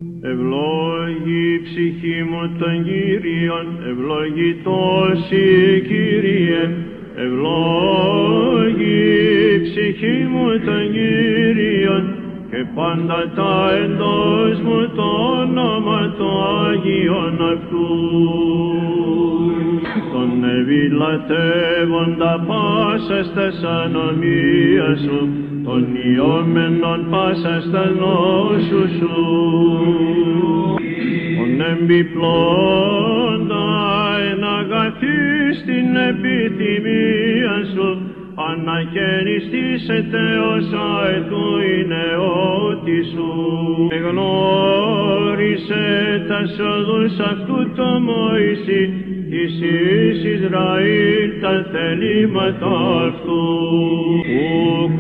Ευλόγη η ψυχή μου τον Κύριον, ευλογητός η Κύριε. Ευλόγη η ψυχή μου τον Κύριον, και πάντα τα εντός μου το όνομα το Άγιον αυτού. Τον ευηλατεύοντα πάσα στα ανομία σου, τον ιόμενον πάσα στα νόσου σου, τον εμπιπλώντα εν αγαθή στην επιθυμία σου, ανακαινιστήσετε όσα ετού είναι ότι σου. Εγνώρισε τα οδούς αυτού το Μωυσή, της Ισραήλ τα θελήματα αυτού, που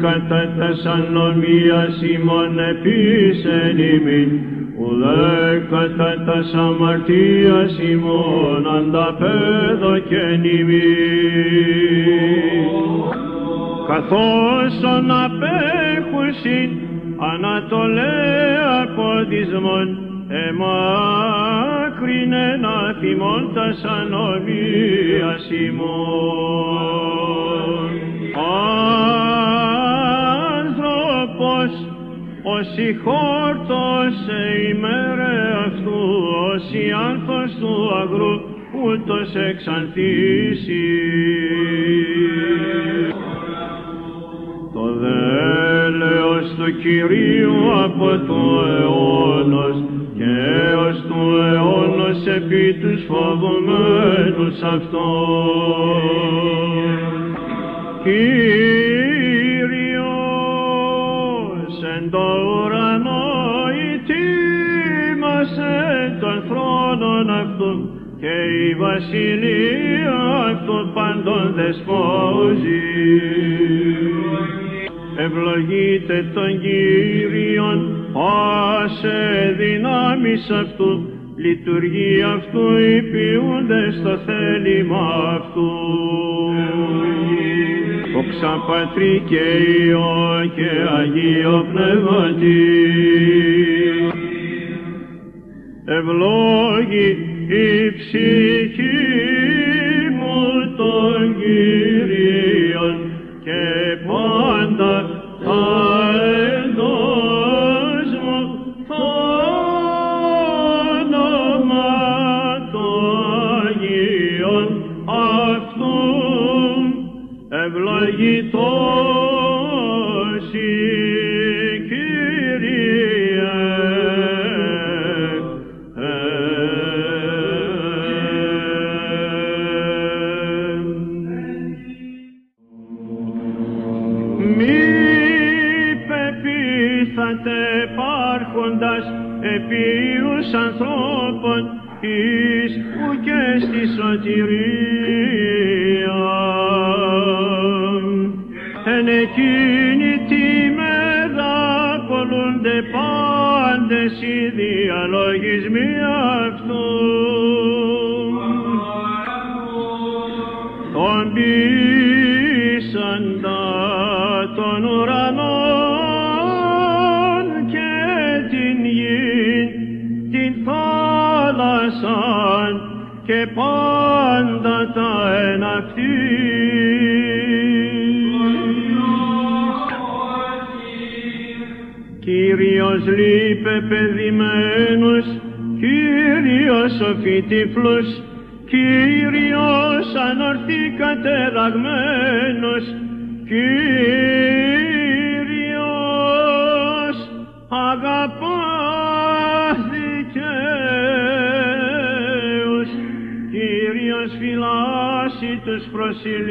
κατά τας ανομίας ημών επίσεν ημίν, ουδέ κατά τας αμαρτίας ημών ανταπέδοκεν ημίν. Καθώς ον απέχουσιν ανατολέα ποδισμόν, εμάκρυνεν αφημών τας ανομίας ημών. Άνθρωπος όσοι χόρτωσε ημέρε αυτού, όσοι άνθος του αγρού ούτως εξανθήσει. Το δέλεος του Κυρίου από το αιώνος και έως του αιώνος επί τους φοβουμένους αυτών. Κύριος εν το ουρανό ητήμασε των θρόνων αυτού, και η βασιλεία αυτού πάντων δεσπόζει. Ευλογείτε τον Κύριον, άσε δυνάμεις αυτού, λειτουργεί αυτού υπηούνται στο θέλημα αυτού. Δόξα Πατρί και Υιό και Αγίο Πνεύματι. Ευλόγη η ψυχή μου τον Κύριον, και πάντα τα εντός μου το όνομα το Άγιον αυτού. Ευλογητός η Κύριε. Υπάρχοντας επίους ανθρώπων εις ουκέ στη σωτηρία. Εν εκείνη τη μέρα πολλούνται πάντες οι διαλογισμοί αυτού. Τον πείσαντα των ουρανών και την γην, την θάλασσαν και πάντα τα εν Κύριος λείπε παιδημένους, Κύριος σοφή τυφλούς, Κύριος ανορθή κατεραγμένος, Κύριος αγαπά δικαίους, Κύριος φυλάσσει τους προσιλήτους.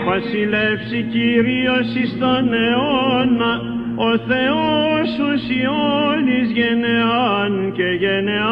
Βασιλεύσει Κύριος εις τον αιώνα, ο Θεός ουσιώνης γενεάν και γενεάν.